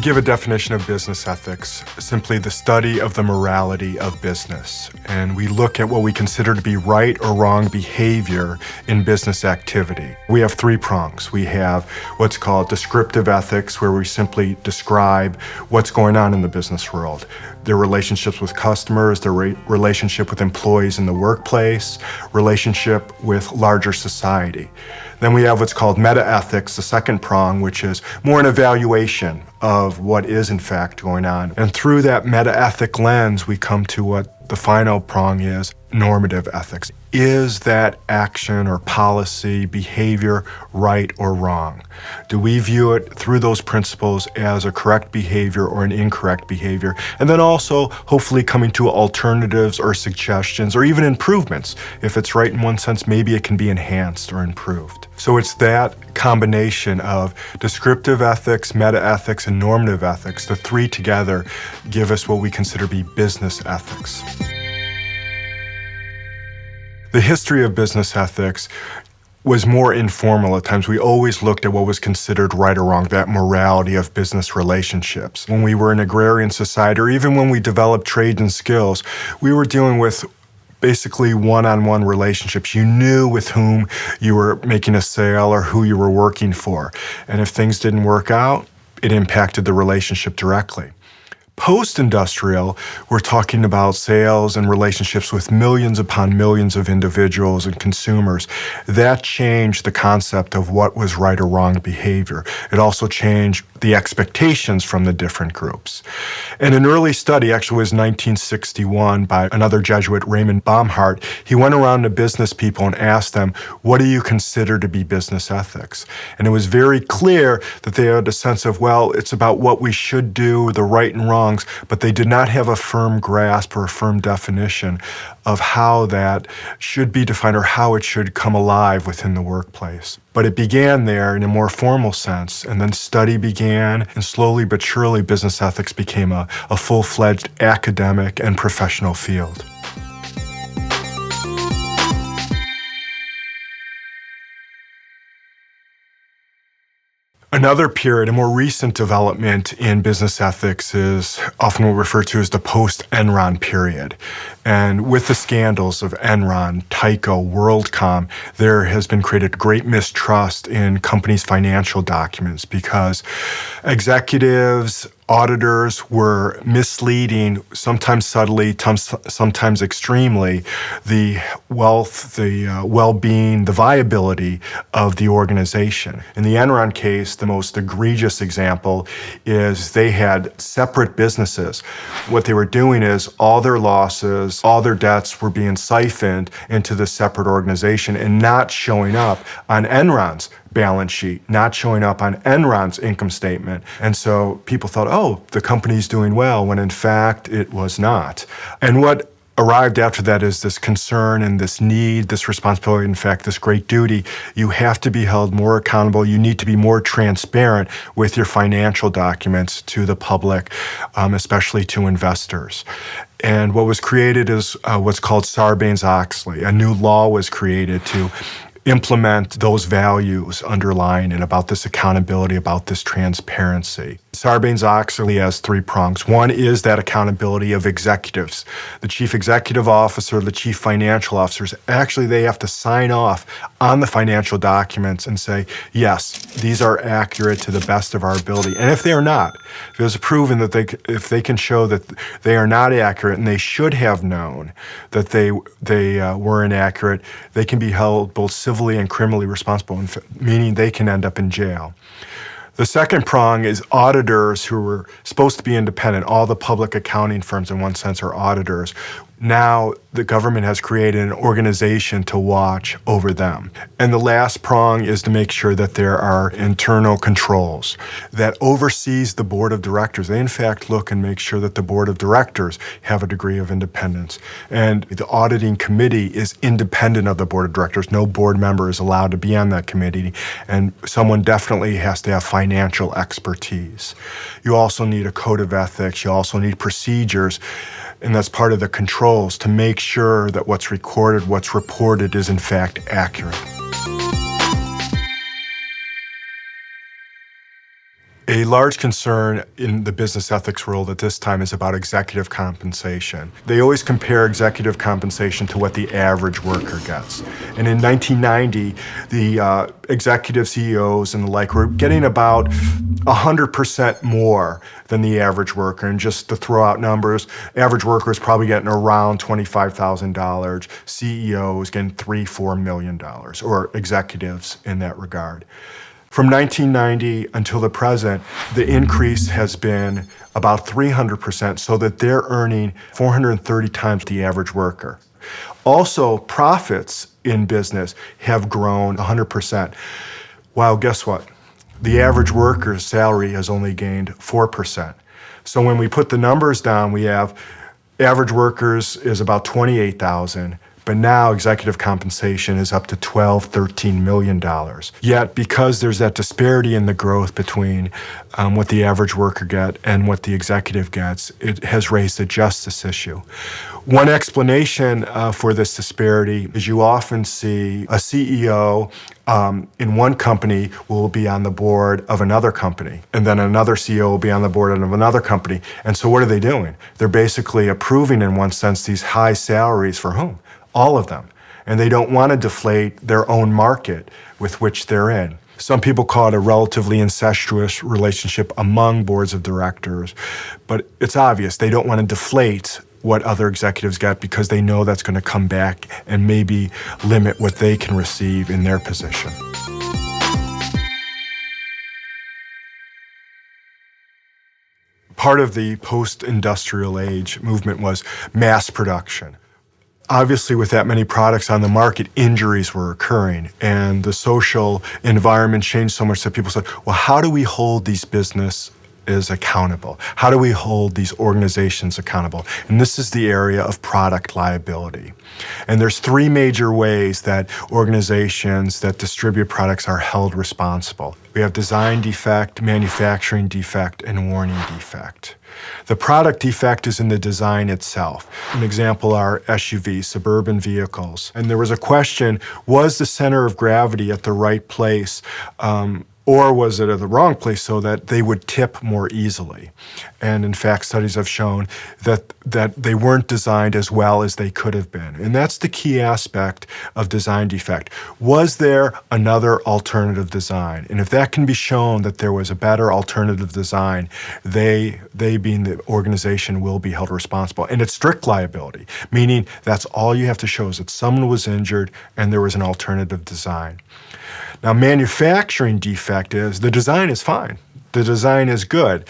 give a definition of business ethics, simply the study of the morality of business. And we look at what we consider to be right or wrong behavior in business activity. We have three prongs. We have what's called descriptive ethics, where we simply describe what's going on in the business world. Their relationships with customers, their relationship with employees in the workplace, relationship with larger society. Then we have what's called meta-ethics, the second prong, which is more an evaluation of what is in fact going on. And through that meta-ethic lens, we come to what the final prong is, normative ethics. Is that action or policy, behavior, right or wrong? Do we view it through those principles as a correct behavior or an incorrect behavior? And then also, hopefully coming to alternatives or suggestions or even improvements. If it's right in one sense, maybe it can be enhanced or improved. So it's that combination of descriptive ethics, meta-ethics, and normative ethics. The three together give us what we consider to be business ethics. The history of business ethics was more informal at times. We always looked at what was considered right or wrong, that morality of business relationships. When we were an agrarian society, or even when we developed trades and skills, we were dealing with basically one-on-one relationships. You knew with whom you were making a sale or who you were working for. And if things didn't work out, it impacted the relationship directly. Post-industrial, we're talking about sales and relationships with millions upon millions of individuals and consumers. That changed the concept of what was right or wrong behavior. It also changed the expectations from the different groups. And an early study, actually was 1961, by another Jesuit, Raymond Baumhart. He went around to business people and asked them, what do you consider to be business ethics? And it was very clear that they had a sense of, well, it's about what we should do, the right and wrongs, but they did not have a firm grasp or a firm definition of how that should be defined or how it should come alive within the workplace. But it began there in a more formal sense, and then study began, and slowly but surely business ethics became a full-fledged academic and professional field. Another period, a more recent development in business ethics is often what we refer to as the Post-Enron period. And with the scandals of Enron, Tyco, WorldCom, there has been created great mistrust in companies' financial documents because executives, auditors were misleading, sometimes subtly, sometimes extremely, the wealth, the well-being, the viability of the organization. In the Enron case, the most egregious example is they had separate businesses. What they were doing is all their losses, all their debts were being siphoned into the separate organization and not showing up on Enron's balance sheet, not showing up on Enron's income statement. And so people thought, oh, the company's doing well, when in fact it was not. And what arrived after that is this concern and this need, this responsibility, in fact, this great duty. You have to be held more accountable. You need to be more transparent with your financial documents to the public, especially to investors. And what was created is what's called Sarbanes-Oxley. A new law was created to implement those values underlying and about this accountability, about this transparency. Sarbanes-Oxley has three prongs. One is that accountability of executives. The chief executive officer, the chief financial officers, actually they have to sign off on the financial documents and say, yes, these are accurate to the best of our ability. And if they are not, if it is proven that if they can show that they are not accurate and they should have known that they were inaccurate, they can be held both civilly and criminally responsible, meaning they can end up in jail. The second prong is auditors who were supposed to be independent. All the public accounting firms, in one sense, are auditors. Now the government has created an organization to watch over them. And the last prong is to make sure that there are internal controls that oversees the board of directors. They, in fact, look and make sure that the board of directors have a degree of independence. And the auditing committee is independent of the board of directors. No board member is allowed to be on that committee. And someone definitely has to have financial expertise. You also need a code of ethics. You also need procedures. And that's part of the controls to make sure that what's recorded, what's reported is in fact accurate. A large concern in the business ethics world at this time is about executive compensation. They always compare executive compensation to what the average worker gets. And in 1990, the executive CEOs and the like were getting about 100% more than the average worker. And just to throw out numbers, average worker is probably getting around $25,000. CEOs getting $3-4 million, or executives in that regard. From 1990 until the present, the increase has been about 300%, so that they're earning 430 times the average worker. Also, profits in business have grown 100%. While guess what? The average worker's salary has only gained 4%. So when we put the numbers down, we have average workers is about 28,000. But now executive compensation is up to $12-13 million. Yet, because there's that disparity in the growth between what the average worker gets and what the executive gets, it has raised a justice issue. One explanation for this disparity is you often see a CEO in one company will be on the board of another company, and then another CEO will be on the board of another company. And so what are they doing? They're basically approving, in one sense, these high salaries for whom? All of them. And they don't want to deflate their own market with which they're in. Some people call it a relatively incestuous relationship among boards of directors, but it's obvious they don't want to deflate what other executives get because they know that's going to come back and maybe limit what they can receive in their position. Part of the post-industrial age movement was mass production. Obviously, with that many products on the market, injuries were occurring, and the social environment changed so much that people said, well, how do we hold these businesses accountable? How do we hold these organizations accountable? And this is the area of product liability. And there's three major ways that organizations that distribute products are held responsible. We have design defect, manufacturing defect, and warning defect. The product defect is in the design itself. An example are SUVs, suburban vehicles. And there was a question, was the center of gravity at the right place, or was it at the wrong place so that they would tip more easily? And in fact, studies have shown that they weren't designed as well as they could have been. And that's the key aspect of design defect. Was there another alternative design? And if that can be shown that there was a better alternative design, they being the organization will be held responsible. And it's strict liability, meaning that's all you have to show is that someone was injured and there was an alternative design. Now, manufacturing defect is the design is fine. The design is good,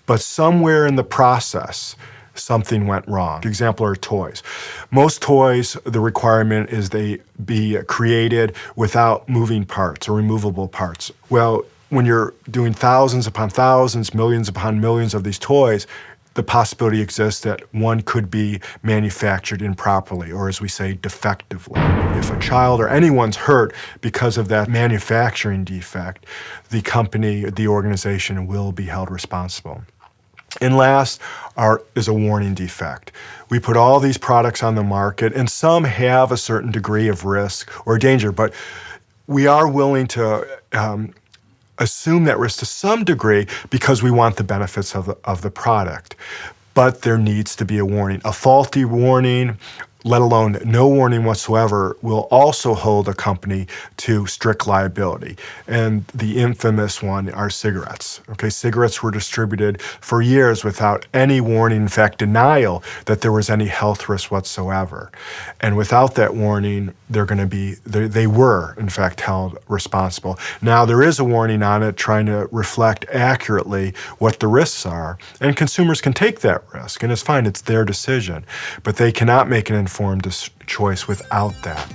but somewhere in the process, something went wrong. Example are toys. Most toys, the requirement is they be created without moving parts or removable parts. Well, when you're doing thousands upon thousands, millions upon millions of these toys, the possibility exists that one could be manufactured improperly, or as we say, defectively. If a child or anyone's hurt because of that manufacturing defect, the company, the organization will be held responsible. And last is a warning defect. We put all these products on the market, and some have a certain degree of risk or danger, but we are willing to assume that risk to some degree because we want the benefits of the product. But there needs to be a warning. A faulty warning, let alone no warning whatsoever, will also hold a company to strict liability. And the infamous one are cigarettes. Okay, cigarettes were distributed for years without any warning, in fact, denial that there was any health risk whatsoever. And without that warning, they were, in fact, held responsible. Now, there is a warning on it trying to reflect accurately what the risks are, and consumers can take that risk, and it's fine, it's their decision, but they cannot make an informed choice without that.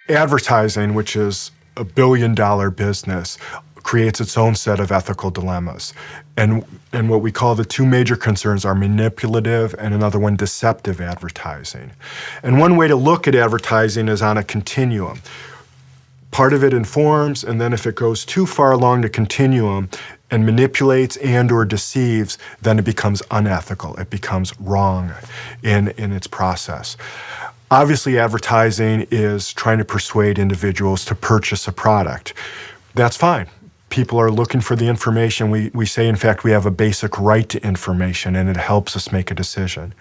Advertising, which is a billion-dollar business, creates its own set of ethical dilemmas. And what we call the two major concerns are manipulative and another one deceptive advertising. And one way to look at advertising is on a continuum. Part of it informs, and then if it goes too far along the continuum and manipulates and or deceives, then it becomes unethical. It becomes wrong in its process. Obviously, advertising is trying to persuade individuals to purchase a product. That's fine. People are looking for the information. We say, in fact, we have a basic right to information, and it helps us make a decision.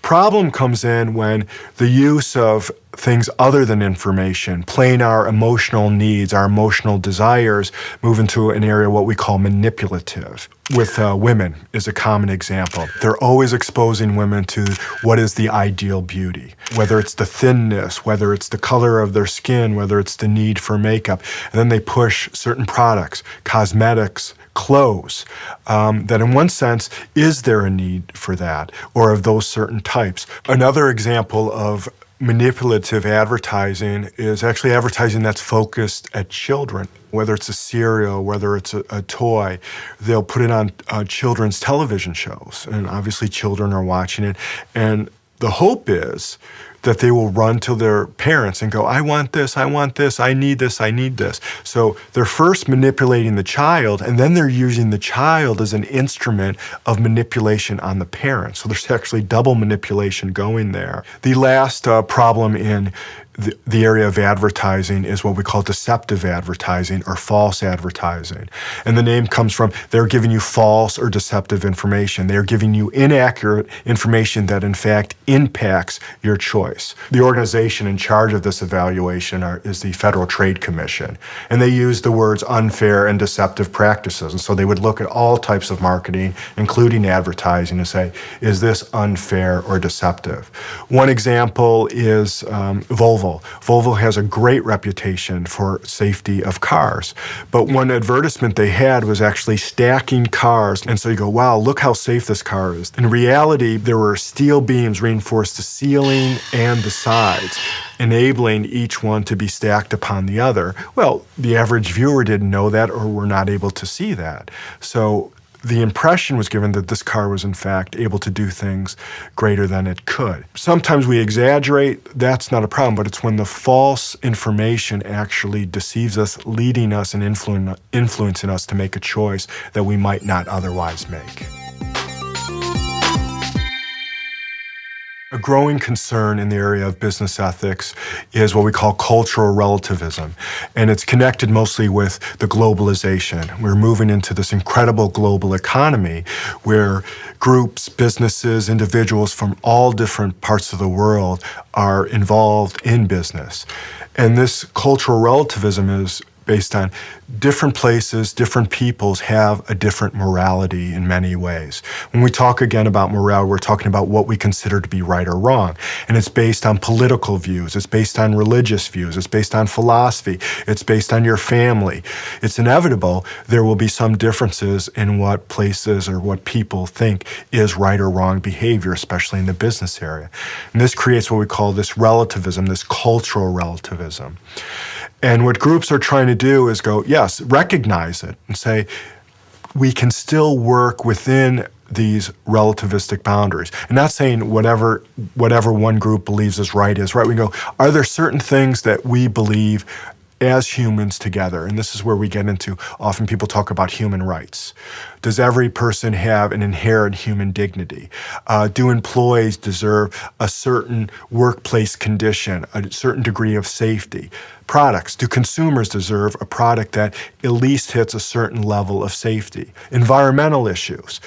Problem comes in when the use of things other than information, playing our emotional needs, our emotional desires, move into an area what we call manipulative. With women is a common example. They're always exposing women to what is the ideal beauty, whether it's the thinness, whether it's the color of their skin, whether it's the need for makeup. And then they push certain products, cosmetics, clothes, that in one sense, is there a need for that or of those certain types? Another example of manipulative advertising is actually advertising that's focused at children. Whether it's a cereal, whether it's a toy, they'll put it on children's television shows. And obviously children are watching it. And the hope is that they will run to their parents and go, I want this, I need this, I need this. So they're first manipulating the child, and then they're using the child as an instrument of manipulation on the parents. So there's actually double manipulation going there. The last problem in the area of advertising is what we call deceptive advertising or false advertising. And the name comes from they're giving you false or deceptive information. They're giving you inaccurate information that in fact impacts your choice. The organization in charge of this evaluation is the Federal Trade Commission. And they use the words unfair and deceptive practices. And so they would look at all types of marketing, including advertising, and say, is this unfair or deceptive? One example is Volvo. Volvo has a great reputation for safety of cars, but one advertisement they had was actually stacking cars. And so you go, wow, look how safe this car is. In reality, there were steel beams reinforced the ceiling and the sides, enabling each one to be stacked upon the other. Well, the average viewer didn't know that or were not able to see that. So the impression was given that this car was in fact able to do things greater than it could. Sometimes we exaggerate, that's not a problem, but it's when the false information actually deceives us, leading us and influencing us to make a choice that we might not otherwise make. A growing concern in the area of business ethics is what we call cultural relativism, and it's connected mostly with the globalization. We're moving into this incredible global economy where groups, businesses, individuals from all different parts of the world are involved in business. And this cultural relativism is based on different places, different peoples have a different morality in many ways. When we talk again about morality, we're talking about what we consider to be right or wrong. And it's based on political views, it's based on religious views, it's based on philosophy, it's based on your family. It's inevitable there will be some differences in what places or what people think is right or wrong behavior, especially in the business area. And this creates what we call this relativism, this cultural relativism. And what groups are trying to do is go, yes, recognize it and say, we can still work within these relativistic boundaries. And not saying whatever one group believes is right. We go, are there certain things that we believe as humans together? And this is where we get into, often people talk about human rights. Does every person have an inherent human dignity? Do employees deserve a certain workplace condition, a certain degree of safety? Products, do consumers deserve a product that at least hits a certain level of safety? Environmental issues.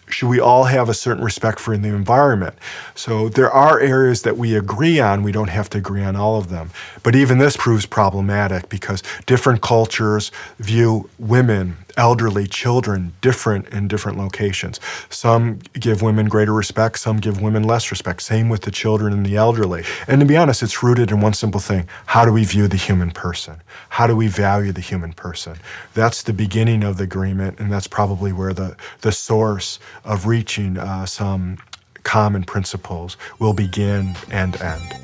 Should we all have a certain respect for the environment? So there are areas that we agree on. We don't have to agree on all of them. But even this proves problematic because different cultures view women, elderly, children different in different locations. Some give women greater respect, some give women less respect. Same with the children and the elderly. And to be honest, it's rooted in one simple thing. How do we view the human person? How do we value the human person? That's the beginning of the agreement, and that's probably where the source of reaching some common principles will begin and end.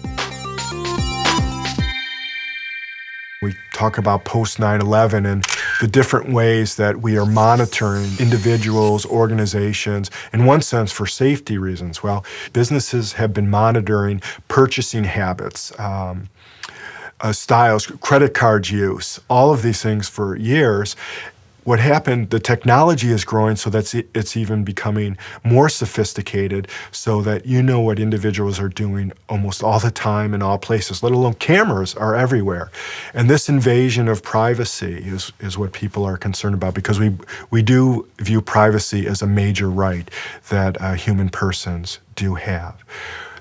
We talk about post 9/11 and the different ways that we are monitoring individuals, organizations, in one sense for safety reasons. Well, businesses have been monitoring purchasing habits, styles, credit card use, all of these things for years. what happened, the technology is growing so that it's even becoming more sophisticated so that you know what individuals are doing almost all the time in all places, let alone cameras are everywhere. And this invasion of privacy is what people are concerned about, because we do view privacy as a major right that human persons do have.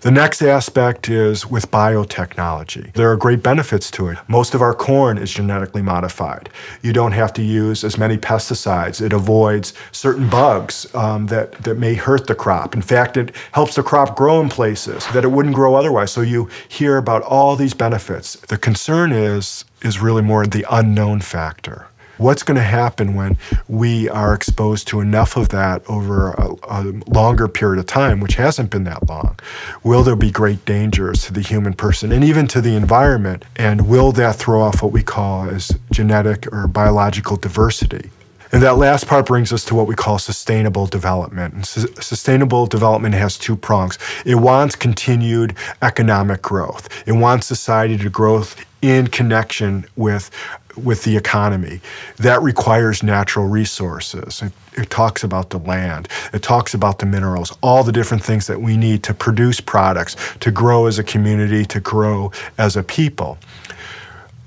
The next aspect is with biotechnology. There are great benefits to it. Most of our corn is genetically modified. You don't have to use as many pesticides. It avoids certain bugs that may hurt the crop. In fact, it helps the crop grow in places that it wouldn't grow otherwise. So you hear about all these benefits. The concern is really more the unknown factor. What's going to happen when we are exposed to enough of that over a longer period of time, which hasn't been that long? Will there be great dangers to the human person and even to the environment? And will that throw off what we call as genetic or biological diversity? And that last part brings us to what we call sustainable development. And sustainable development has two prongs. It wants continued economic growth. It wants society to grow in connection with the economy. That requires natural resources. It talks about the land. It talks about the minerals, all the different things that we need to produce products, to grow as a community, to grow as a people.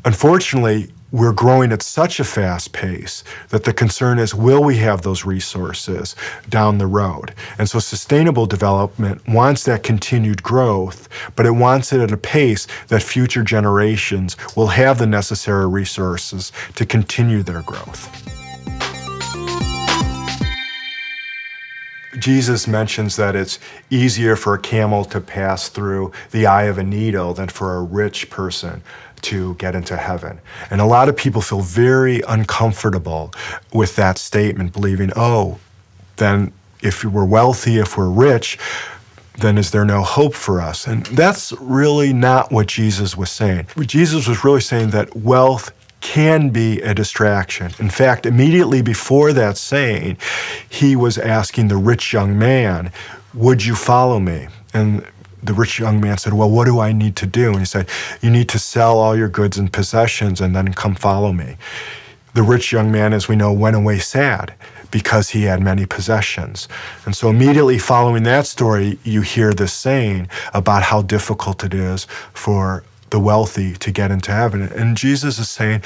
Unfortunately, we're growing at such a fast pace that the concern is, will we have those resources down the road? And so sustainable development wants that continued growth, but it wants it at a pace that future generations will have the necessary resources to continue their growth. Jesus mentions that it's easier for a camel to pass through the eye of a needle than for a rich person to get into heaven. And a lot of people feel very uncomfortable with that statement, believing, then if we're wealthy, if we're rich, then is there no hope for us? And that's really not what Jesus was saying. Jesus was really saying that wealth can be a distraction. In fact, immediately before that saying, he was asking the rich young man, would you follow me? And the rich young man said, well, what do I need to do? And he said, you need to sell all your goods and possessions and then come follow me. The rich young man, as we know, went away sad because he had many possessions. And so immediately following that story, you hear this saying about how difficult it is for the wealthy to get into heaven. And Jesus is saying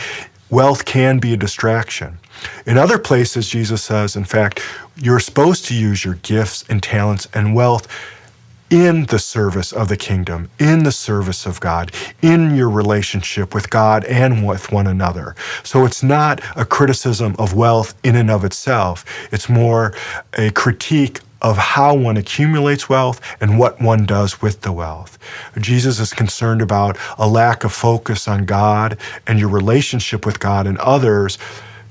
wealth can be a distraction. In other places, Jesus says, in fact, you're supposed to use your gifts and talents and wealth in the service of the kingdom, in the service of God, in your relationship with God and with one another. So it's not a criticism of wealth in and of itself. It's more a critique of how one accumulates wealth and what one does with the wealth. Jesus is concerned about a lack of focus on God and your relationship with God and others,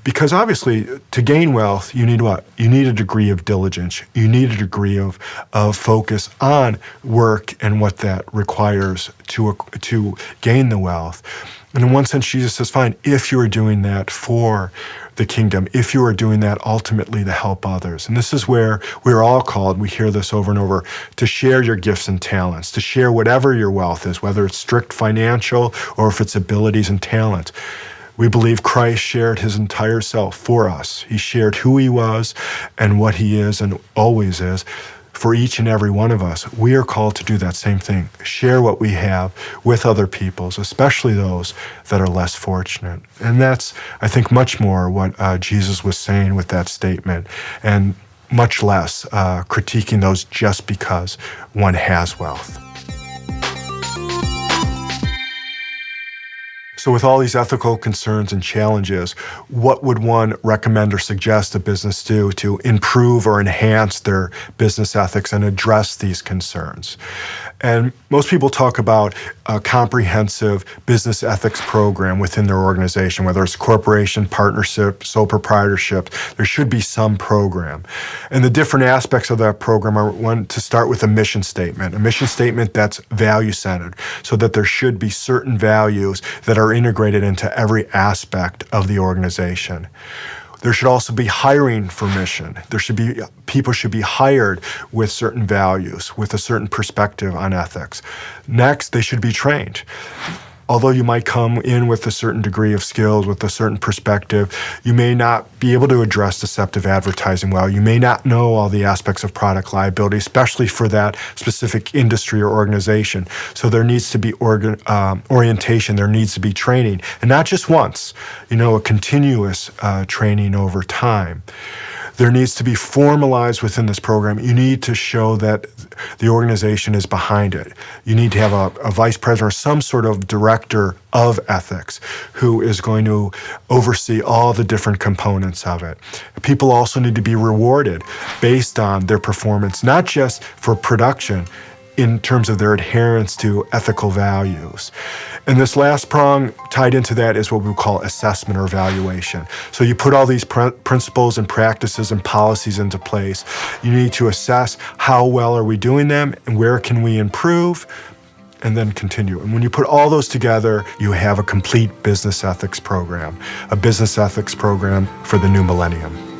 because obviously to gain wealth, you need what? You need a degree of diligence. You need a degree of focus on work and what that requires to gain the wealth. And in one sense, Jesus says, fine, if you are doing that for the kingdom, if you are doing that ultimately to help others. And this is where we're all called, we hear this over and over, to share your gifts and talents, to share whatever your wealth is, whether it's strict financial or if it's abilities and talent. We believe Christ shared his entire self for us. He shared who he was and what he is and always is for each and every one of us. We are called to do that same thing, share what we have with other peoples, especially those that are less fortunate. And that's, I think, much more what Jesus was saying with that statement, and much less critiquing those just because one has wealth. So with all these ethical concerns and challenges, what would one recommend or suggest a business do to improve or enhance their business ethics and address these concerns? And most people talk about a comprehensive business ethics program within their organization, whether it's corporation, partnership, sole proprietorship, there should be some program. And the different aspects of that program are, one, to start with a mission statement that's value-centered, so that there should be certain values that are integrated into every aspect of the organization. There should also be hiring for mission. People should be hired with certain values, with a certain perspective on ethics. Next, they should be trained. although you might come in with a certain degree of skills, with a certain perspective, you may not be able to address deceptive advertising well. You may not know all the aspects of product liability, especially for that specific industry or organization. So there needs to be orientation, there needs to be training, and not just once, a continuous training over time. There needs to be formalized within this program. You need to show that the organization is behind it. You need to have a vice president or some sort of director of ethics who is going to oversee all the different components of it. People also need to be rewarded based on their performance, not just for production, in terms of their adherence to ethical values. And this last prong tied into that is what we call assessment or evaluation. So you put all these principles and practices and policies into place. You need to assess how well are we doing them and where can we improve, and then continue. And when you put all those together, you have a complete business ethics program, a business ethics program for the new millennium.